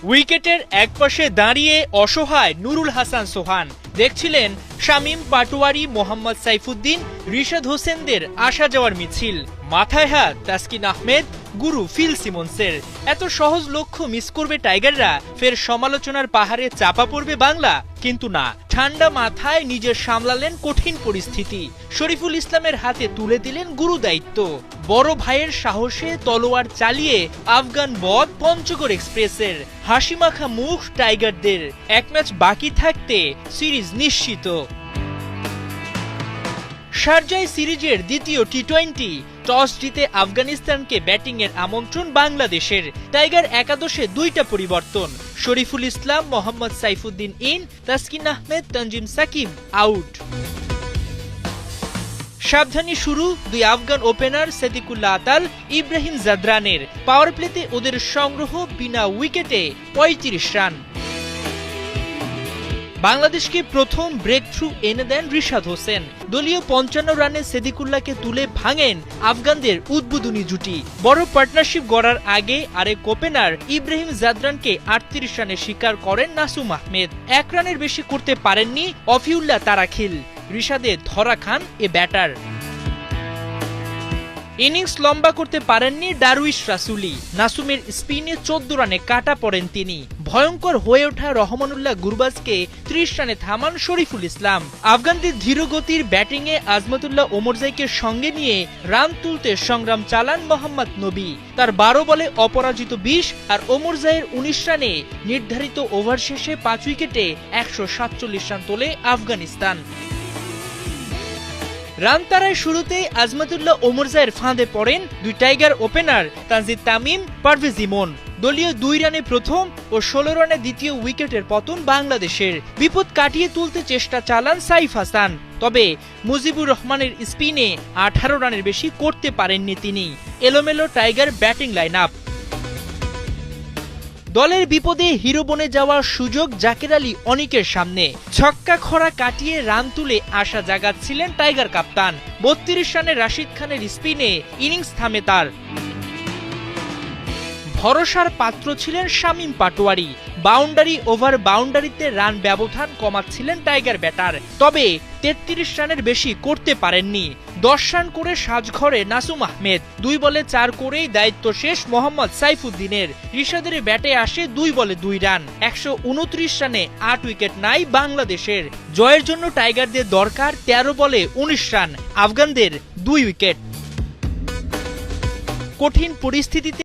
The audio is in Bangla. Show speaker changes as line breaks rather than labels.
উইকেটের একপাশে দাঁড়িয়ে অসহায় নুরুল হাসান সোহান দেখছিলেন শামীম পাটোয়ারি, মোহাম্মদ সাইফুদ্দিন, রিশাদ হোসেনদের আসা যাওয়ার মিছিল। মাথায় হাত তাসকিন আহমেদ, গুরু ফিল সিমন্সের। এত সহজ লক্ষ্য মিস করবে টাইগাররা, ফের সমালোচনার পাহাড়ে চাপা পড়বে বাংলা। কিন্তু না, ঠান্ডা মাথায় নিজের সামলালেন কঠিন পরিস্থিতি। শরীফুল ইসলামের হাতে তুলে দিলেন গুরু দায়িত্ব। বড় ভাইয়ের সাহসে তলোয়ার চালিয়ে আফগান বধ পঞ্চগড় এক্সপ্রেসের। হাসিমাখা মুখ টাইগারদের, এক ম্যাচ বাকি থাকতে সিরিজ নিশ্চিত। শারজায় সিরিজের দ্বিতীয় টি-20 টস জিতে আফগানিস্তানকে ব্যাটিংয়ের আমন্ত্রণ বাংলাদেশের। টাইগার একাদশে দুইটা পরিবর্তন, শরীফুল ইসলাম, মোহাম্মদ সাইফুদ্দিন ইন, তাসকিন আহমেদ, তানজিম সাকিব আউট। সাবধানী শুরু দুই আফগান ওপেনার সেদিকুল্লাহ আতাল, ইব্রাহিম জাদরানের। পাওয়ার প্লেতে ওদের সংগ্রহ বিনা উইকেটে ৩৫ রান। বাংলাদেশকে প্রথম ব্রেক থ্রু এনে দেন রিশাদ হোসেন। দলীয় ৫৫ রানে সেদিকুল্লাহকে তুলে ভাঙেন আফগানদের উদ্বোধনী জুটি। বড় পার্টনারশিপ গড়ার আগে আরেক ওপেনার ইব্রাহিম জাদরানকে ৩৮ রানে শিকার করেন নাসুম আহমেদ। ১ রানের বেশি করতে পারেননি অফিউল্লাহ তারাখিল। রিশাদে ধরা খান এ ব্যাটার। ইনিংস লম্বা করতে পারেননি ডারউইশ রাসুলি। নাসুমের স্পিনে ১৪ রানে কাটা পড়েন তিনি। ভয়ঙ্কর হয়ে ওঠা রহমানুল্লাহ গুরবাজকে ৩০ রানে থামান শরীফুল ইসলাম। আফগানদের ধীরগতির ব্যাটিংয়ে আজমতুল্লাহ ওমরজাইকে সঙ্গে নিয়ে রান তুলতে সংগ্রাম চালান মোহাম্মদ নবী। তার ১২ বলে অপরাজিত ২০ আর ওমরজাইয়ের ১৯ রানে নির্ধারিত ওভার শেষে ৫ উইকেটে ১৪৭ রান তোলে আফগানিস্তান। রান তারায় শুরুতেই আজমতুল্লাহ ওমরজাইয়ের ফাঁদে পড়েন দুই টাইগার ওপেনার তানজিদ তামিম, পারভেজ ইমন। দলীয় ২ রানে প্রথম ও ১৬ রানে দ্বিতীয় উইকেটের পতন বাংলাদেশের। বিপদ কাটিয়ে তুলতে চেষ্টা চালান সাইফ হাসান, তবে মুজিবুর রহমানের স্পিনে ১৮ রানের বেশি করতে পারেননি তিনি। এলোমেলো টাইগার ব্যাটিং লাইন আপ। দলের বিপদে হিরো বনে যাওয়ার সুযোগ জাকের আলী অনিকের সামনে। ছক্কা খরা কাটিয়ে রান তুলে আশা জাগাচ্ছিলেন টাইগার কাপ্তান। ৩২ রানে রাশিদ খানের স্পিনে ইনিংস থামে তার। ভরসার পাত্র ছিলেন শামীম পাটোয়ারি। বাউন্ডারি ওভার বাউন্ডারিতে রান ব্যবধান কমাচ্ছিলেন টাইগার ব্যাটার, তবে ৩৩ রানের বেশি করতে পারেননি। ১০ রান করে সাজঘরে নাসুম আহমেদ। ২ বলে ৪ করেই দায়িত্ব শেষ মোহাম্মদ সাইফুদ্দিনের। রিশাদের ব্যাটে আসে ২ বলে ২ রান। ১২৯ রানে ৮ উইকেট নাই বাংলাদেশের। জয়ের জন্য টাইগারদের দরকার ১৩ বলে ১৯ রান, আফগানদের ২ উইকেট। কঠিন পরিস্থিতিতে